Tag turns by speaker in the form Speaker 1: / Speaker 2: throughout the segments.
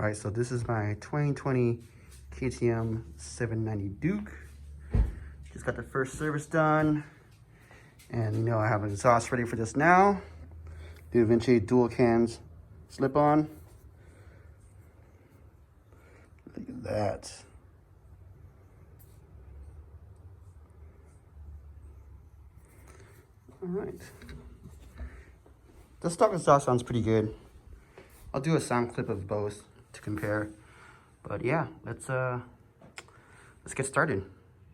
Speaker 1: All right, so this is my 2020 KTM 790 Duke. Just got the first service done. And you know, I have an exhaust ready for this now. Leo Vince Dual cams slip on. Look at that. All right. The stock exhaust sounds pretty good. I'll do a sound clip of both to compare. But yeah, let's get started.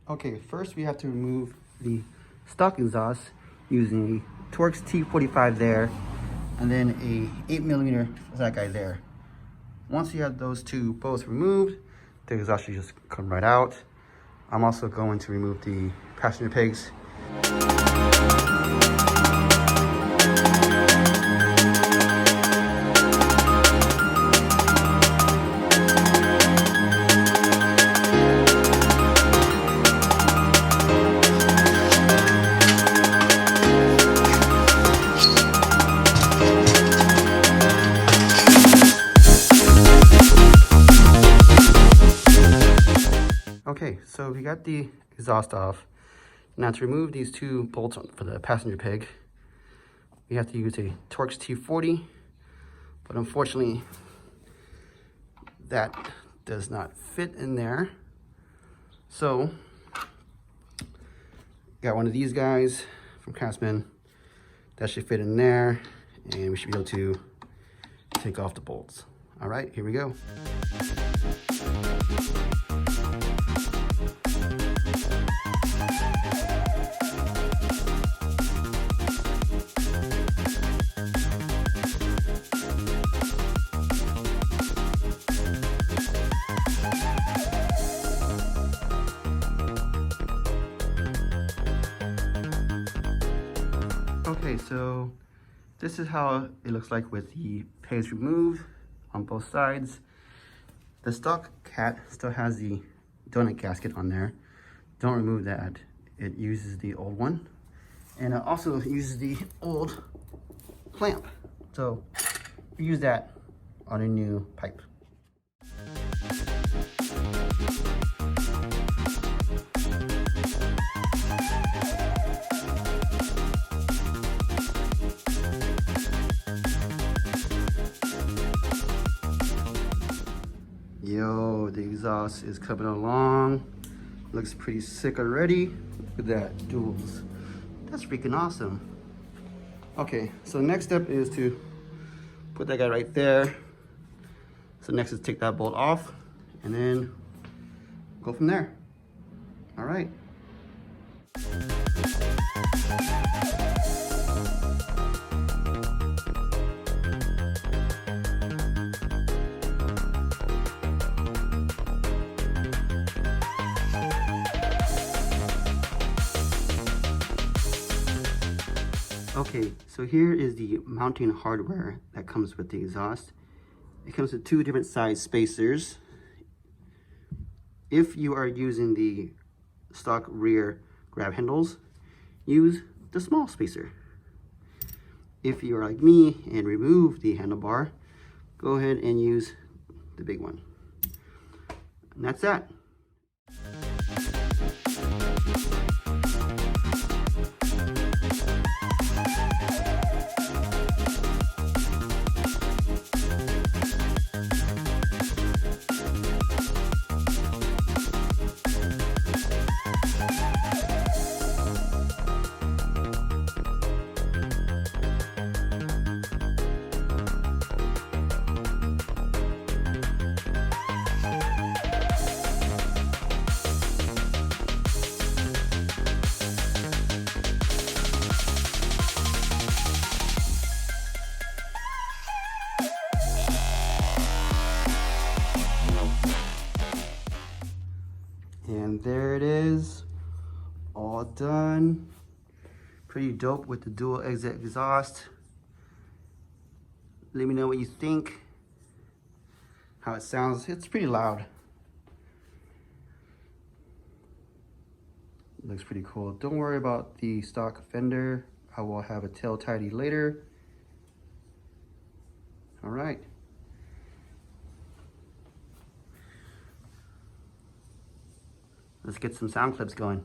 Speaker 1: Okay, first we have to remove the stock exhaust using a Torx T45 there, and then a 8mm for that guy there. Once you have those two both removed, the exhaust should just come right out. I'm also going to remove the passenger pegs. Okay, so we got the exhaust off. Now to remove these two bolts for the passenger peg, we have to use a Torx T40, but unfortunately that does not fit in there. So got one of these guys from Craftsman that should fit in there, and we should be able to take off the bolts. All right, here we go. Okay, so this is how it looks like with the pegs removed on both sides. The stock cat still has the donut gasket on there. Don't remove that. It uses the old one. And it also uses the old clamp. So we use that on a new pipe. Yo, the exhaust is coming along. Looks pretty sick already. Look at that, duals. That's freaking awesome. Okay, so the next step is to put that guy right there. So next is take that bolt off and then go from there. All right. Okay, so here is the mounting hardware that comes with the exhaust. It comes with two different size spacers. If you are using the stock rear grab handles, use the small spacer. If you are like me and remove the handlebar, go ahead and use the big one. And that's that. And there it is, all done. Pretty dope with the dual exit exhaust. Let me know what you think, how it sounds. It's pretty loud. Looks pretty cool. Don't worry about the stock fender. I will have a tail tidy later. All right. let's get some sound clips going.